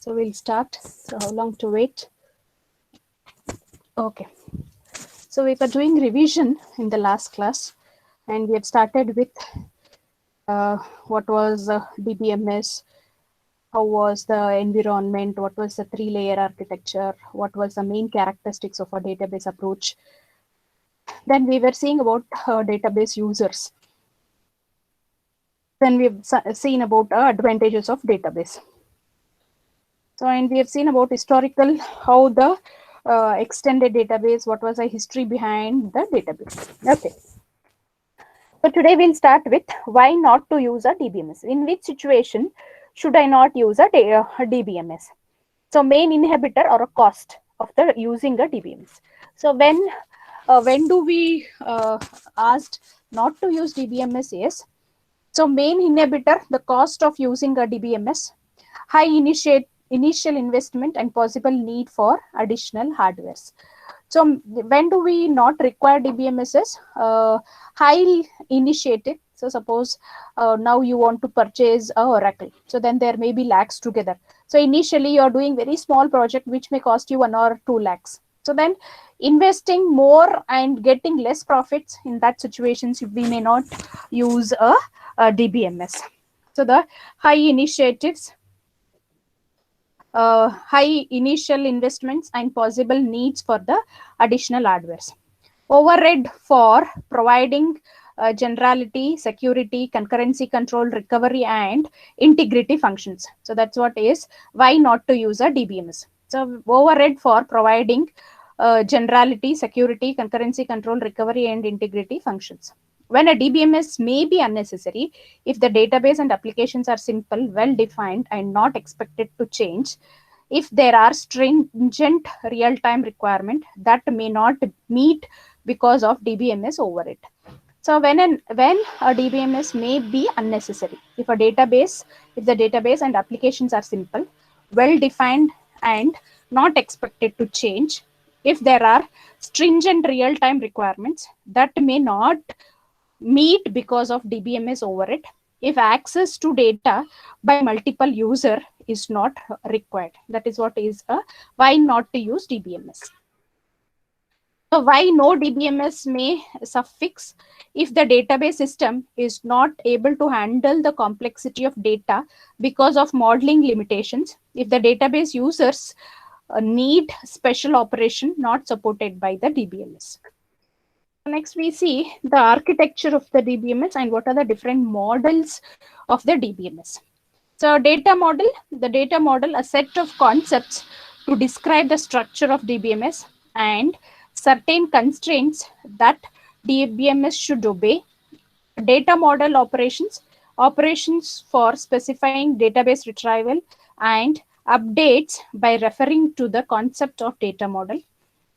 So we'll start. So how long to wait? Okay. So we were doing revision in the last class, and we have started with what was DBMS, how was the environment, what was the three-layer architecture, what was the main characteristics of a database approach. Then we were seeing about database users. Then we've seen about advantages of database. So, and we have seen about historical, how the extended database, what was the history behind the database. Okay. So today we'll start with why not to use a DBMS. In which situation should I not use a DBMS? So main inhibitor or a cost of the using a DBMS. So when do we asked not to use DBMS is, so main inhibitor, the cost of using a DBMS, high initial investment and possible need for additional hardwares. So when do we not require DBMSs? High initiative. So suppose now you want to purchase a Oracle. So then there may be lakhs together. So initially you are doing very small project which may cost you 1 or 2 lakhs. So then investing more and getting less profits, in that situations we may not use a DBMS. So the high initiatives, high initial investments and possible needs for the additional hardwares. Overhead for providing generality, security, concurrency control, recovery, and integrity functions. So that's what is why not to use a DBMS. So overhead for providing generality, security, concurrency control, recovery, and integrity functions. When a DBMS may be unnecessary if the database and applications are simple, well-defined, and not expected to change. If there are stringent real-time requirement that may not meet because of DBMS overhead. So when a DBMS may be unnecessary, if the database and applications are simple, well-defined, and not expected to change, if there are stringent real-time requirements that may not meet because of DBMS overhead, if access to data by multiple user is not required. That is what is why not to use DBMS. So why no DBMS may suffix if the database system is not able to handle the complexity of data because of modeling limitations, if the database users need special operation not supported by the DBMS. Next, we see the architecture of the DBMS and what are the different models of the DBMS. So the data model, a set of concepts to describe the structure of DBMS and certain constraints that DBMS should obey. Data model operations for specifying database retrieval and updates by referring to the concept of data model.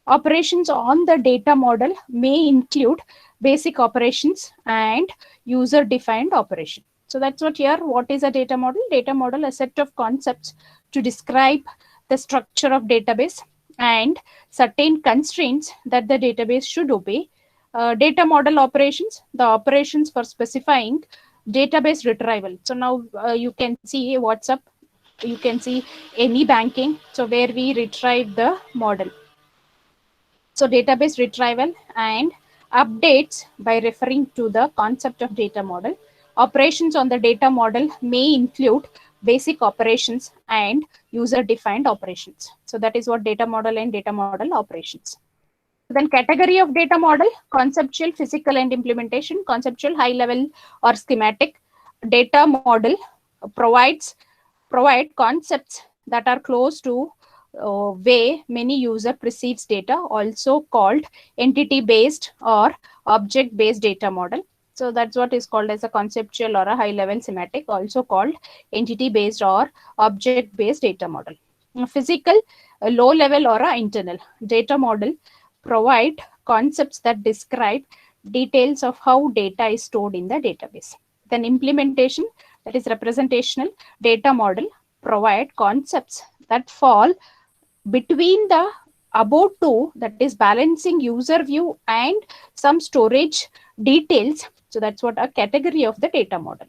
Operations on the data model may include basic operations and user-defined operation. So that's what here, what is a data model? Data model, a set of concepts to describe the structure of database and certain constraints that the database should obey. Data model operations, the operations for specifying database retrieval. So now you can see WhatsApp, you can see any banking, so where we retrieve the model. So database retrieval and updates by referring to the concept of data model. Operations on the data model may include basic operations and user-defined operations. So that is what data model and data model operations. Then category of data model, conceptual, physical, and implementation. Conceptual, high level or schematic. Data model provide concepts that are close to way many user perceives data, also called entity-based or object-based data model. So that's what is called as a conceptual or a high-level semantic, also called entity-based or object-based data model. Physical, low-level or a internal data model provide concepts that describe details of how data is stored in the database. Then implementation, that is representational data model, provide concepts that fall between the above two, that is balancing user view and some storage details. So that's what a category of the data model.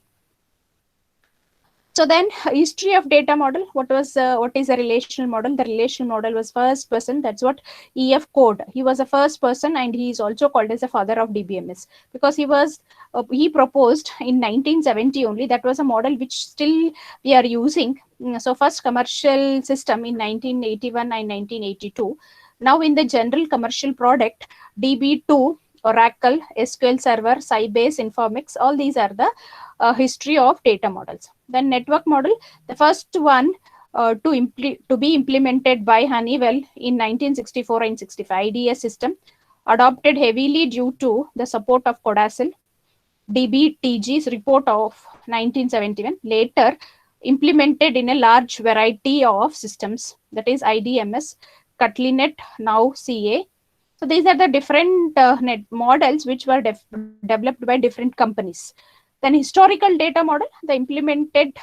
So then history of data model, what is a relational model? The relational model was first person, that's what EF Code. He was the first person, and he is also called as the father of DBMS, because he proposed in 1970 only. That was a model which still we are using. So first commercial system in 1981 and 1982. Now in the general commercial product, DB2, Oracle, SQL Server, Sybase, Informix, all these are the history of data models. Then network model, the first one to be implemented by Honeywell in 1964 and 65, IDS system, adopted heavily due to the support of Codacil. DBTG's report of 1971, later implemented in a large variety of systems, that is IDMS, Cutlinet, now CA. So these are the different net models which were developed by different companies. Then historical data model, the implemented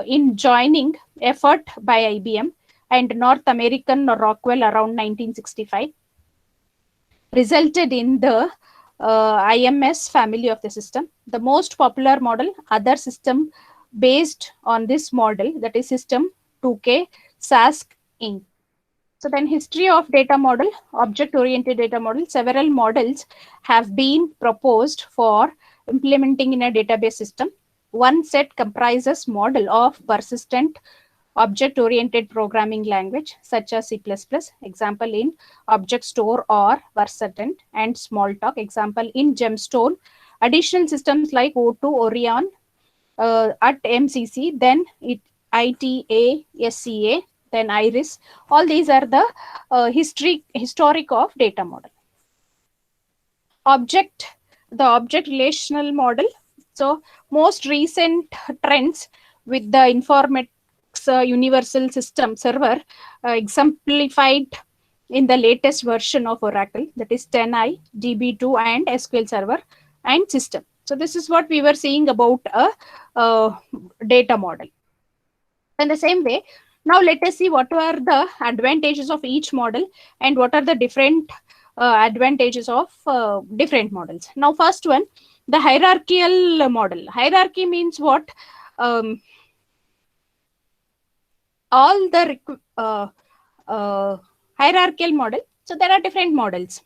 in joining effort by IBM and North American Rockwell around 1965, resulted in the IMS family of the system. The most popular model, other system based on this model, that is System 2K, SASC Inc. So then history of data model, object-oriented data model, several models have been proposed for implementing in a database system. One set comprises model of persistent object-oriented programming language such as C++, example in Object Store or Versatint, and Smalltalk, example in Gemstone. Additional systems like O2, Orion, at MCC, then ITA, SCA, then IRIS. All these are the historic of data model. The object relational model. So most recent trends with the informatics universal system server exemplified in the latest version of Oracle, that is 10i, DB2, and SQL Server and system. So this is what we were seeing about a data model. In the same way, now let us see what are the advantages of each model and what are the different advantages of different models. Now, first one, the hierarchical model. Hierarchy means what? All the hierarchical model. So there are different models.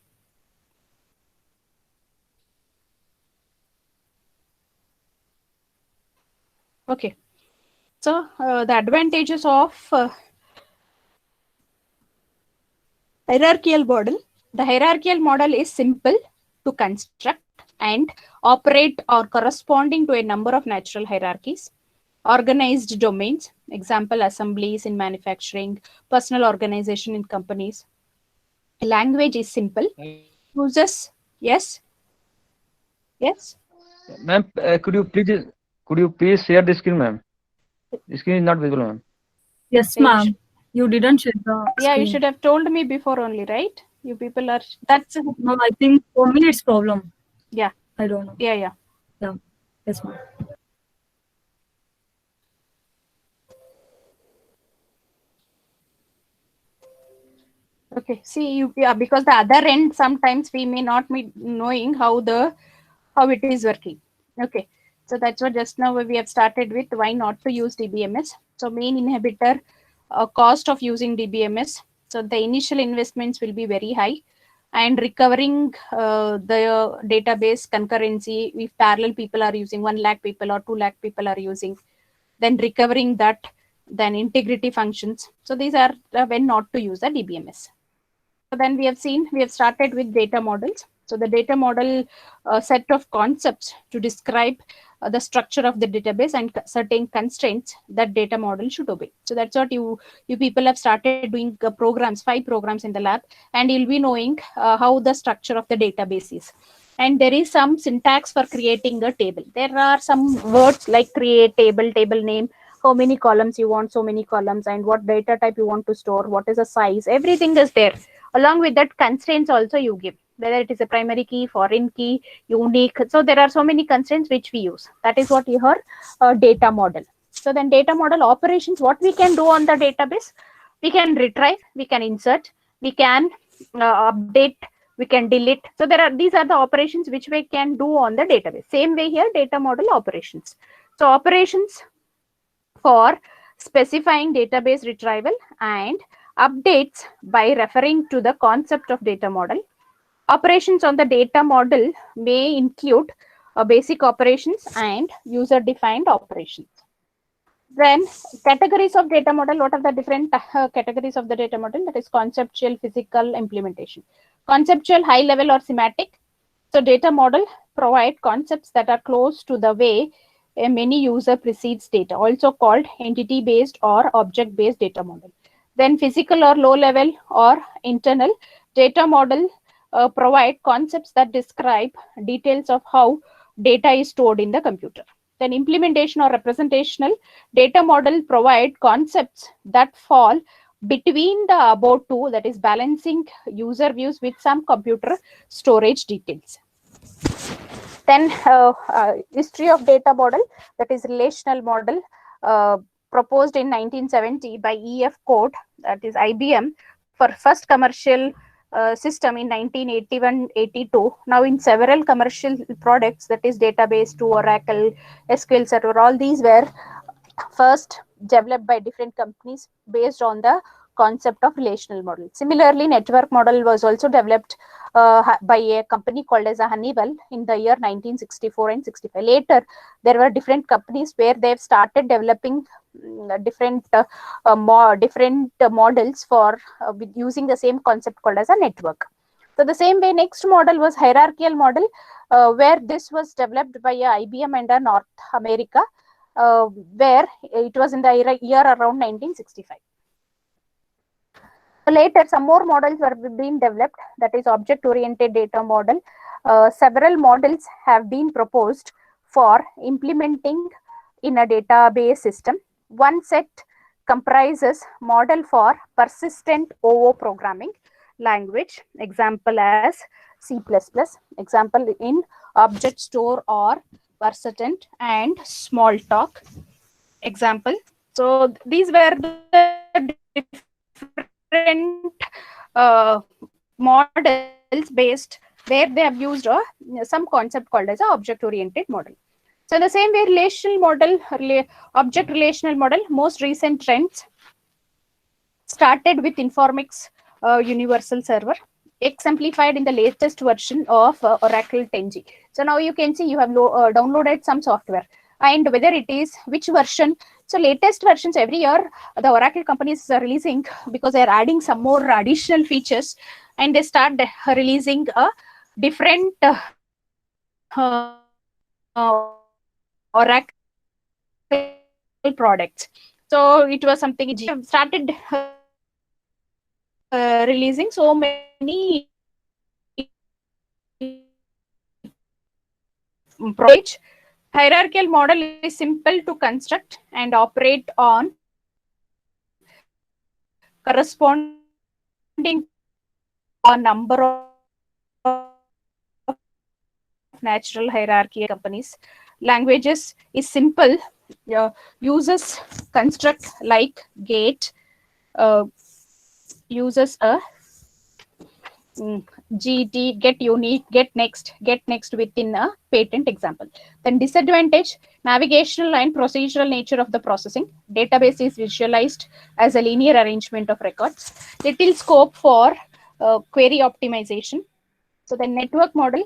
Okay. So the advantages of hierarchical model. The hierarchical model is simple to construct and operate or corresponding to a number of natural hierarchies. Organized domains, example assemblies in manufacturing, personal organization in companies. Language is simple. Uses, yes? Yes? Ma'am, could you please share the screen, ma'am? The screen is not visible, ma'am. Yes, ma'am. You didn't share the Yeah, screen. you should have told me before only, right? You people are, that's No, I think for me it's problem. Yeah. I don't know. Yeah. Yeah. Yes, ma'am. Okay. See, because the other end sometimes we may not be knowing how it is working. Okay. So that's what just now we have started with. Why not to use DBMS? So main inhibitor, cost of using DBMS. So the initial investments will be very high, and recovering the database concurrency, if parallel people are using, 1 lakh people or 2 lakh people are using, then recovering that, then integrity functions. So these are when not to use the DBMS. So then we have started with data models. So the data model set of concepts to describe the structure of the database and certain constraints that data model should obey. So that's what you people have started doing programs, 5 programs in the lab, and you'll be knowing how the structure of the database is. And there is some syntax for creating a table. There are some words like create table, table name, how many columns you want, so many columns, and what data type you want to store, what is the size, everything is there. Along with that, constraints also you give, whether it is a primary key, foreign key, unique. So there are so many constraints which we use. That is what your data model. So then data model operations, what we can do on the database, we can retrieve, we can insert, we can update, we can delete. So these are the operations which we can do on the database. Same way here, data model operations. So operations, for specifying database retrieval and updates by referring to the concept of data model. Operations on the data model may include basic operations and user defined operations. Then categories of data model. What are the different categories of the data model? That is conceptual, physical, implementation. Conceptual, high level or semantic. So data model provide concepts that are close to the way a many user precedes data, also called entity based or object based data model. Then physical or low level or internal data model provide concepts that describe details of how data is stored in the computer. Then implementation or representational data model provide concepts that fall between the above two, that is balancing user views with some computer storage details. Then history of data model, that is relational model, proposed in 1970 by E.F. Code, that is IBM, for first commercial system in 1981-82. Now in several commercial products, that is database to Oracle, SQL Server, all these were first developed by different companies based on the concept of relational model. Similarly, network model was also developed by a company called as a Honeywell in the year 1964 and 65. Later, there were different companies where they've started developing different models for with using the same concept called as a network. So the same way, next model was hierarchical model, where this was developed by IBM and North America, where it was in the year around 1965. Later, some more models were being developed, that is object-oriented data model. Several models have been proposed for implementing in a database system. One set comprises model for persistent OO programming language, example as C++, example in object store or persistent and Smalltalk, example. So these were the different models based where they have used some concept called as a object oriented model. So in the same way, relational model, object relational model, most recent trends started with Informix Universal Server, exemplified in the latest version of Oracle 10G. So now you can see you have downloaded some software, and whether it is which version. So latest versions every year the Oracle companies are releasing, because they are adding some more additional features, and they start releasing a different Oracle products. So it was something started releasing so many projects. Hierarchical model is simple to construct and operate on corresponding a number of natural hierarchy companies. Languages is simple, uses construct like get, uses a GT, get unique, get next within a patent example. Then disadvantage, navigational and procedural nature of the processing. Database is visualized as a linear arrangement of records. Little scope for query optimization. So the network model,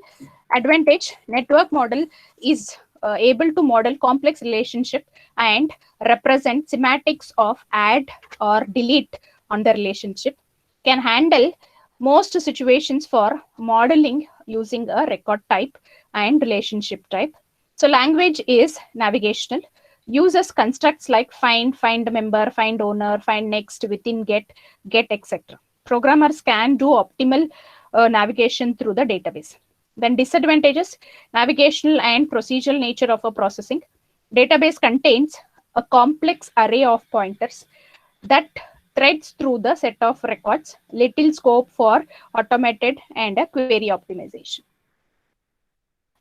advantage, network model is able to model complex relationship and represent semantics of add or delete on the relationship, can handle most situations for modeling using a record type and relationship type. So language is navigational, uses constructs like find member, find owner, find next, within get, etc. Programmers can do optimal navigation through the database. Then disadvantages, navigational and procedural nature of a processing. Database contains a complex array of pointers that threads through the set of records, little scope for automated and a query optimization.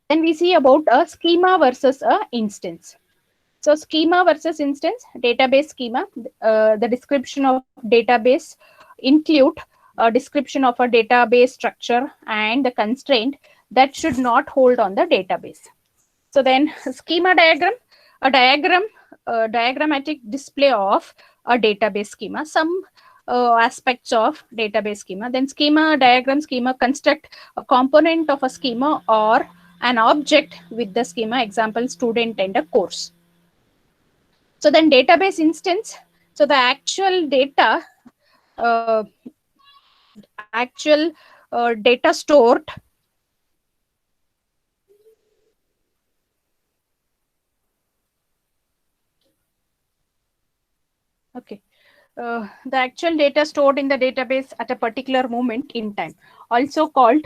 Then we see about a schema versus a instance. So schema versus instance, database schema, the description of database include a description of a database structure and the constraint that should not hold on the database. So then schema diagram, a diagram diagrammatic display of a database schema, some aspects of database schema. Then schema construct a component of a schema or an object with the schema, example student and a course. So then database instance, so the actual data data stored the actual data stored in the database at a particular moment in time, also called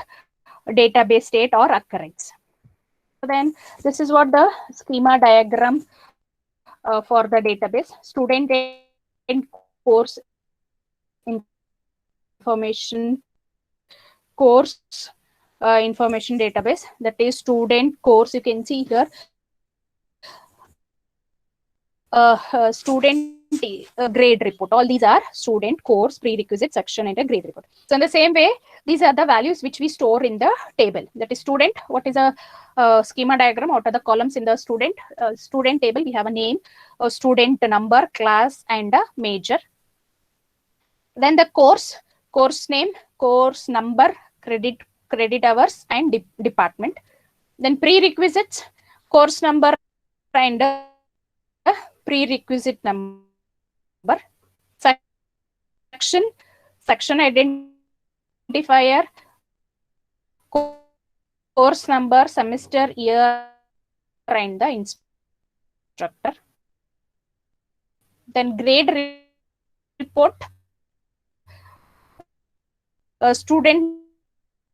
database state or occurrence. So then this is what the schema diagram for the database: student and course information, course information database, that is student, course. You can see here student grade report. All these are student, course, prerequisite, section, and a grade report. So in the same way, these are the values which we store in the table. That is student. What is a schema diagram? What are the columns in the student student table? We have a name, a student number, class, and a major. Then the course name, course number, credit hours, and department. Then prerequisites, course number and prerequisite number. Section identifier, course number, semester, year, and the instructor. Then grade report, student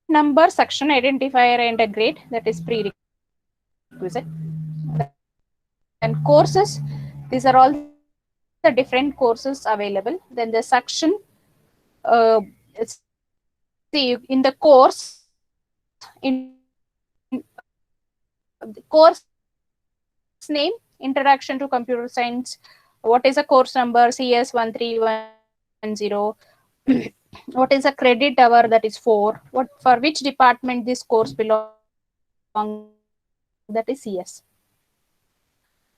number, section identifier, and a grade, that is prerequisite. And courses, these are all the different courses available. Then the section, see in the course, in the course name, Introduction to Computer Science. What is a course number? CS 1310. What is a credit hour? That is 4. What, for which department this course belongs? That is CS.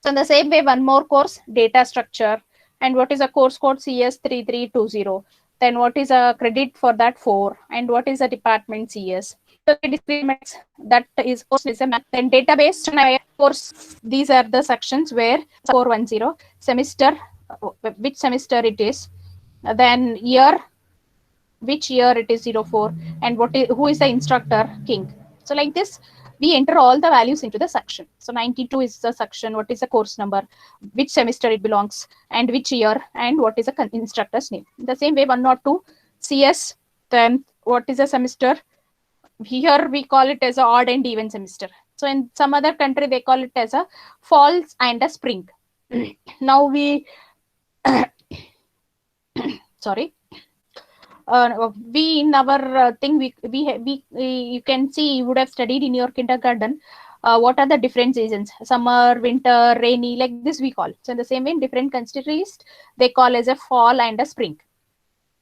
So in the same way, one more course, data structure. And what is a course code? CS 3320. Then what is a credit for that? 4. And what is a department? CS. So discrete, that is course is a math. Then database, course, these are the sections where 410, semester, which semester it is, then year, which year it is, 04, and who is the instructor? King. So like this, we enter all the values into the section. So 92 is the section, what is the course number, which semester it belongs, and which year, and what is the instructor's name. The same way, 102, CS, then what is the semester? Here we call it as a odd and even semester. So in some other country, they call it as a fall and a spring. Now we, sorry. We in our thing, you can see, you would have studied in your kindergarten what are the different seasons: summer, winter, rainy, like this we call. So in the same way, in different countries, they call as a fall and a spring.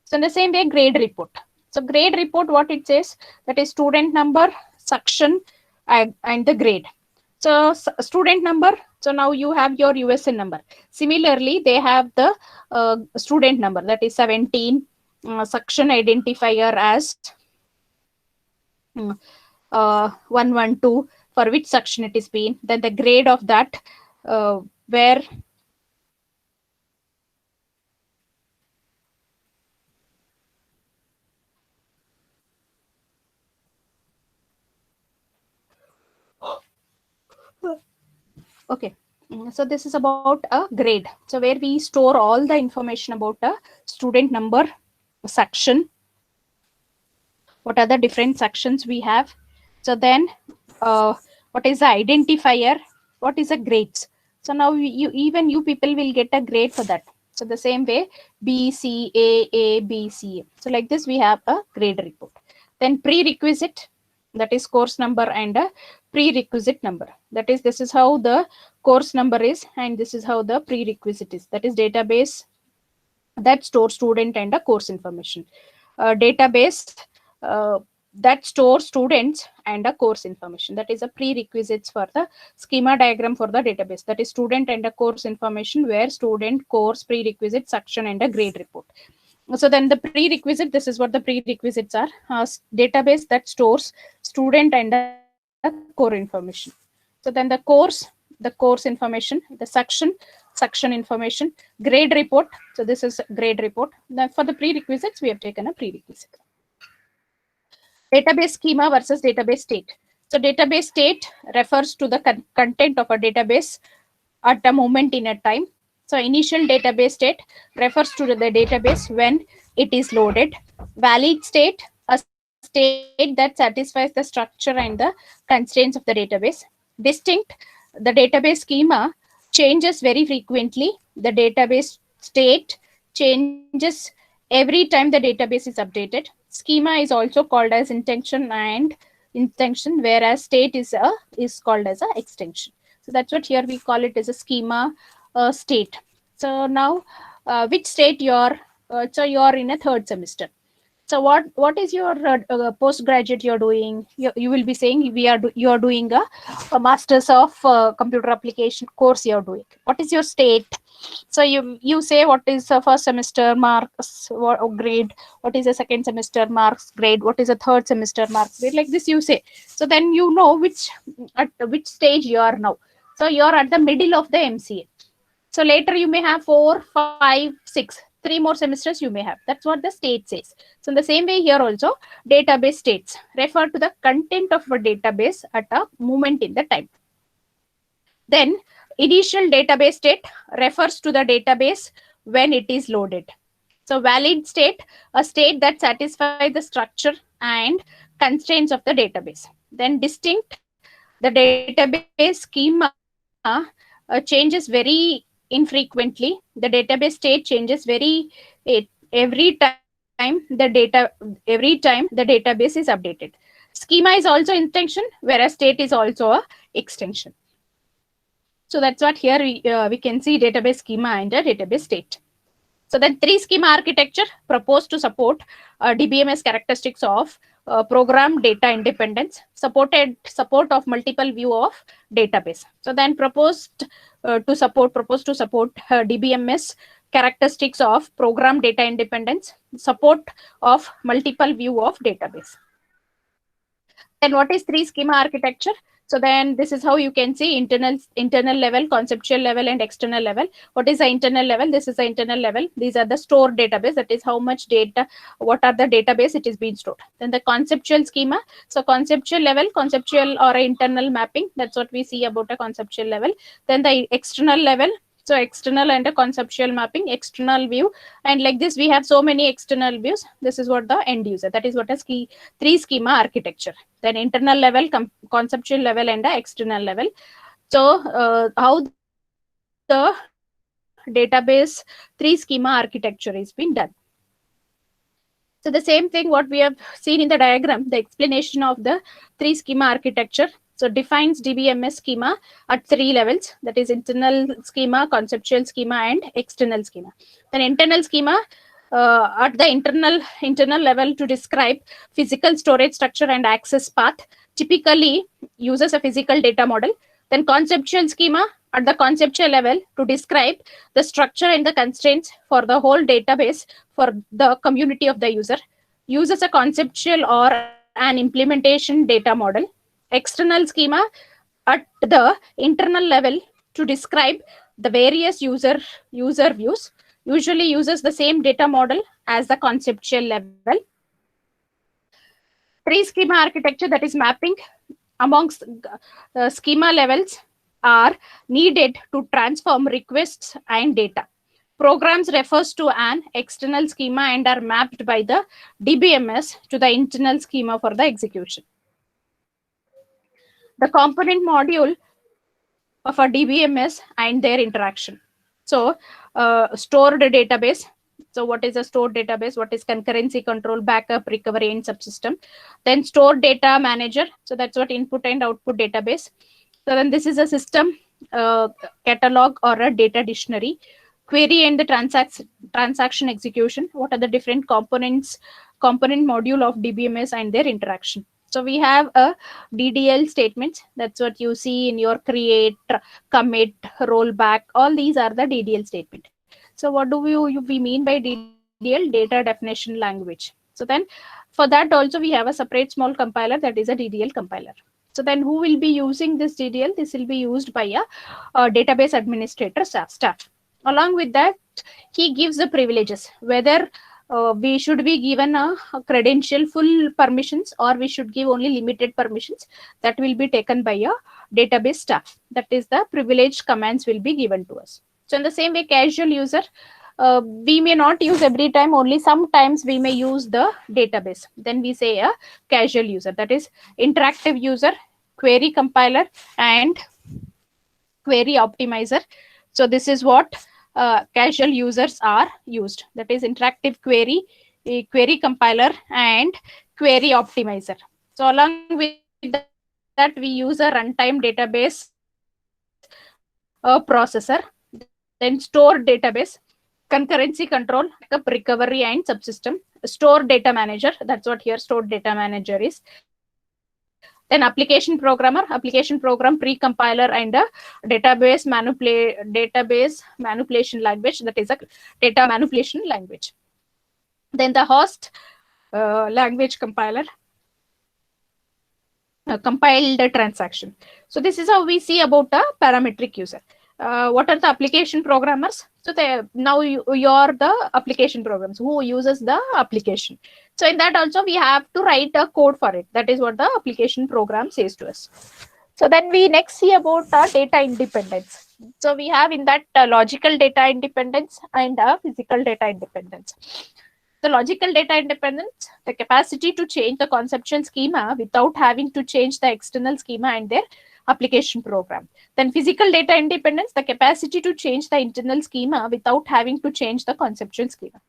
So in the same way, grade report. So grade report, what it says, that is student number, section, and the grade. So student number, so now you have your USN number. Similarly, they have the student number, that is 17, section identifier as 112, for which section it is been. Then the grade of that, where okay. So this is about a grade. So where we store all the information about a student number, section, what are the different sections we have. So then what is the identifier, what is the grades. So now even you people will get a grade for that. So the same way, B, C, A, B, C. So like this, we have a grade report. Then prerequisite, that is course number and a prerequisite number. That is, this is how the course number is, and this is how the prerequisite is. That is database that stores student and a course information. Database that stores students and a course information. That is a prerequisites for the schema diagram for the database. That is student and a course information, where student, course, prerequisite, section, and a grade report. So then the prerequisite, this is what the prerequisites are. Database that stores student and a core information. So then the course information, the section information, grade report. So this is grade report. Then for the prerequisites, we have taken a prerequisite. Database schema versus database state. So database state refers to the content of a database at a moment in a time. So initial database state refers to the database when it is loaded. Valid state, a state that satisfies the structure and the constraints of the database. Distinct, the database schema changes very frequently. The database state changes every time the database is updated. Schema is also called as intention, whereas state is called as a extension. So that's what here we call it as a schema state. So now, which state you're? So you're in a third semester. So what is your postgraduate you're doing? You will be saying you're doing a masters of computer application course you're doing. What is your state? So you say what is the first semester marks grade, what is the second semester marks grade, what is the third semester marks grade, like this you say. So then you know at which stage you are now. So you're at the middle of the MCA. So later you may have 4, 5, 6, 3 more semesters you may have. That's what the state says. So in the same way here also, database states refer to the content of a database at a moment in the time. Then initial database state refers to the database when it is loaded. So valid state, a state that satisfies the structure and constraints of the database. Then distinct, the database schema changes very infrequently. The database state changes every time the database is updated. Schema is also intention, whereas state is also a extension. So that's what here we can see database schema and a database state. So then 3 schema architecture proposed to support DBMS characteristics of program data independence, support of multiple view of database. So then proposed to support DBMS characteristics of program data independence, support of multiple view of database. Then what is 3 schema architecture? So then this is how you can see internal level, conceptual level, and external level. What is the internal level? This is the internal level. These are the stored database. That is how much data, what are the database it is being stored. Then the conceptual schema. So conceptual level, conceptual or internal mapping. That's what we see about a conceptual level. Then the external level. So external and a conceptual mapping, external view, and like this we have so many external views. This is what the end user. That is what a 3 schema architecture. Then internal level, conceptual level, and the external level. So how the database 3 schema architecture is being done. So the same thing what we have seen in the diagram, the explanation of the 3 schema architecture. So defines DBMS schema at 3 levels, that is internal schema, conceptual schema, and external schema. Then internal schema at the internal level to describe physical storage structure and access path, typically uses a physical data model. Then conceptual schema at the conceptual level to describe the structure and the constraints for the whole database for the community of the user, uses a conceptual or an implementation data model. External schema at the internal level to describe the various user views, usually uses the same data model as the conceptual level. 3 schema architecture, that is mapping amongst schema levels, are needed to transform requests and data. Programs refers to an external schema and are mapped by the DBMS to the internal schema for the execution. The component module of a DBMS and their interaction. So stored database. So what is a stored database? What is concurrency control, backup, recovery, and subsystem? Then stored data manager. So that's what input and output database. So then this is a system catalog or a data dictionary. Query and the transaction execution. What are the different components component module of DBMS and their interaction. So we have a DDL statements. That's what you see in your create, commit, rollback. All these are the DDL statement. So what do we mean by DDL? Data definition language. So then for that also we have a separate small compiler, that is a DDL compiler. So then who will be using this DDL? This will be used by a database administrator staff. Along with that, he gives the privileges, whether we should be given a credential full permissions or we should give only limited permissions. That will be taken by a database staff. That is the privileged commands will be given to us. So in the same way, casual user, we may not use every time, only sometimes we may use the database. Then we say a casual user, that is interactive user, query compiler, and query optimizer. So this is what casual users are used, that is interactive query, query compiler, and query optimizer. So along with that, we use a runtime database processor, then store database, concurrency control, backup, recovery, and subsystem, store data manager. That's what here stored data manager is. Then application programmer, application program pre-compiler, and a database manipulation language, that is a data manipulation language. Then the host language compiler, compiled transaction. So this is how we see about a parametric user. What are the application programmers? So now you are the application programs who uses the application. So in that also we have to write a code for it. That is what the application program says to us. So then we next see about data independence. So we have in that logical data independence and physical data independence. The logical data independence, the capacity to change the conceptual schema without having to change the external schema and their application program. Then physical data independence, the capacity to change the internal schema without having to change the conceptual schema.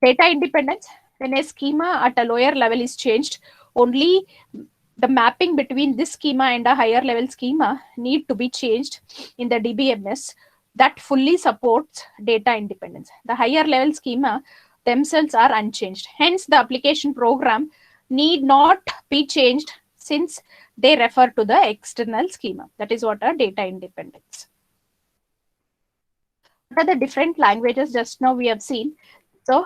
Data independence, when a schema at a lower level is changed, only the mapping between this schema and a higher level schema need to be changed in the DBMS. That fully supports data independence. The higher level schema themselves are unchanged. Hence, the application program need not be changed since they refer to the external schema. That is what a data independence. What are the different languages just now we have seen? So,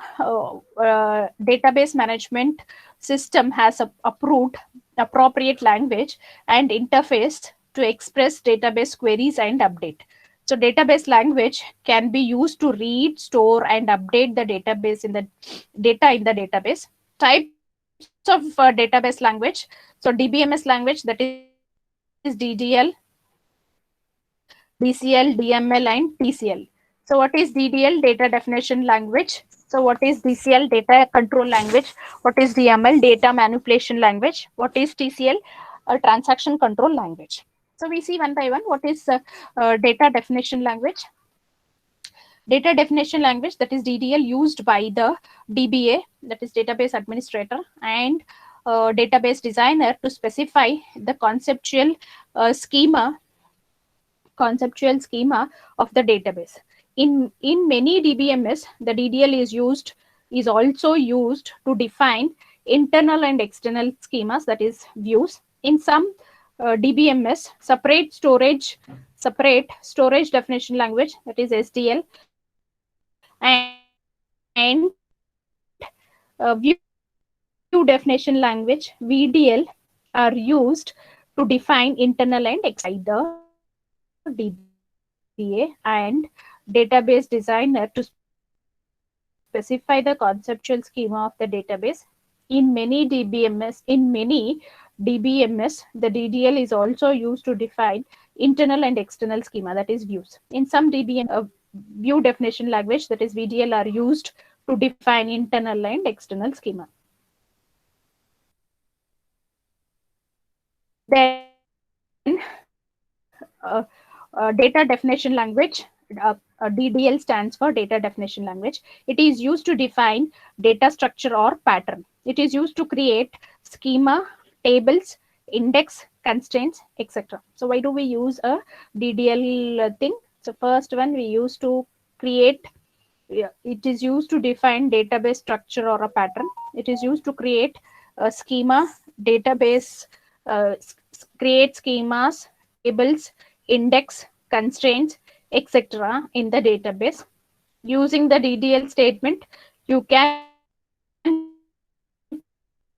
database management system has approved appropriate language and interface to express database queries and update. So database language can be used to read, store, and update the database in the data in the database. Types of database language. So DBMS language, that is DDL, DCL, DML, and TCL. So what is DDL? Data definition language. So what is DCL? Data control language. What is DML? Data manipulation language. What is TCL? A transaction control language. So we see one by one. What is data definition language? Data definition language, that is DDL, used by the DBA, that is database administrator, and database designer to specify the conceptual schema of the database. In many DBMS, the DDL is also used to define internal and external schemas, that is views. In some DBMS, separate storage definition language, that is SDL, and view definition language, VDL, are used to define internal and external DBA and database designer to specify the conceptual schema of the database. In many DBMS, the DDL is also used to define internal and external schema, that is views. In some DBM, view definition language, that is VDL, are used to define internal and external schema. Then data definition language, DDL stands for data definition language. It is used to define data structure or pattern. It is used to create schema, tables, index, constraints, etc. So why do we use a DDL thing? So first one, we use to create it is used to define database structure or a pattern. It is used to create a schema, database, create schemas, tables, index, constraints, etc. in the database. Using the DDL statement, you can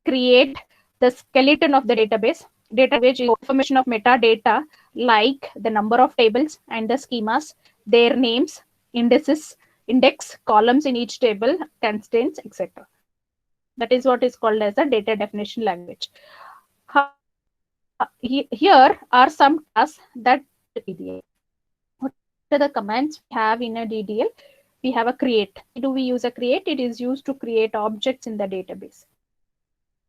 create the skeleton of the database. Data language is information of metadata like the number of tables and the schemas, their names, indices, index, columns in each table, constraints, etc. That is what is called as a data definition language. Here are some tasks that DDL. What are the commands we have in a DDL? We have a create. Do we use a create? It is used to create objects in the database.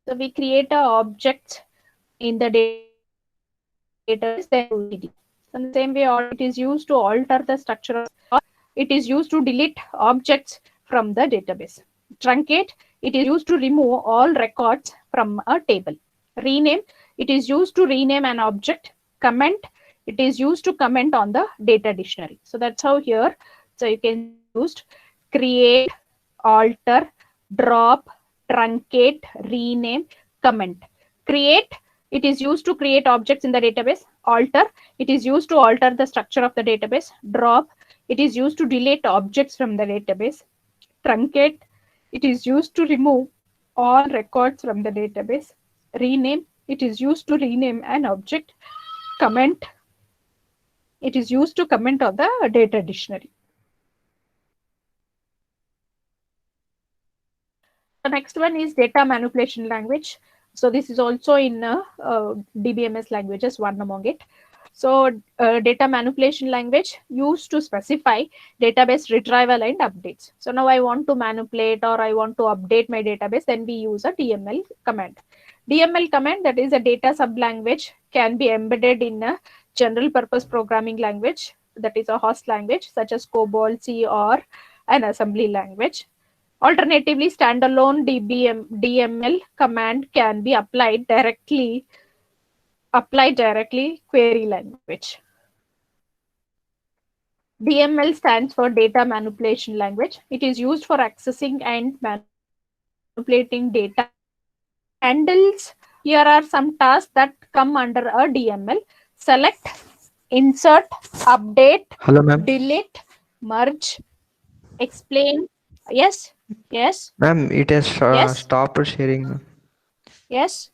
So we create a object in the database, then do DDL. So in the same way, it is used to alter the structure, or it is used to delete objects from the database. Truncate, it is used to remove all records from a table. Rename, it is used to rename an object. Comment, it is used to comment on the data dictionary. So that's how here, so you can use create, alter, drop, truncate, rename, comment. Create, it is used to create objects in the database. Alter, it is used to alter the structure of the database. Drop, it is used to delete objects from the database. Truncate, it is used to remove all records from the database. Rename, it is used to rename an object. Comment, it is used to comment on the data dictionary. The next one is data manipulation language. So this is also in DBMS languages, one among it. So data manipulation language used to specify database retrieval and updates. So now I want to manipulate or I want to update my database, then we use a DML command. DML command, that is a data sublanguage, can be embedded in a general purpose programming language, that is a host language such as COBOL, C, or an assembly language. Alternatively, standalone DML command can be applied directly query language. DML stands for data manipulation language. It is used for accessing and manipulating data. Handles, here are some tasks that come under a DML. Select, insert, update, Hello, ma'am. delete, merge, explain. Yes, yes, Ma'am, it has yes, stopped sharing. Ma'am. yes.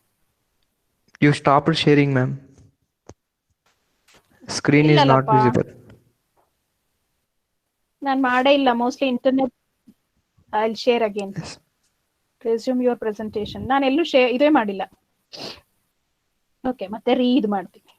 You stopped sharing, ma'am. Screen is not ಇಲ್ಲಲ್ಲಪ್ಪ visible. ನಾನು ಮಾಡೇ ಇಲ್ಲ mostly internet. I share again. Yes. Resume your presentation. ನಾನು ಎಲ್ಲೂ ಇದೇ ಮಾಡಿಲ್ಲ. Okay, ಮತ್ತೆ read ಮಾಡ್ತೀನಿ.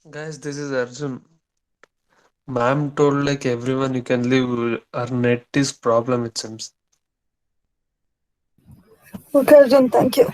Guys, this is Arjun. Ma'am told like everyone you can leave. Our net is problem it seems. Okay, Arjun, thank you.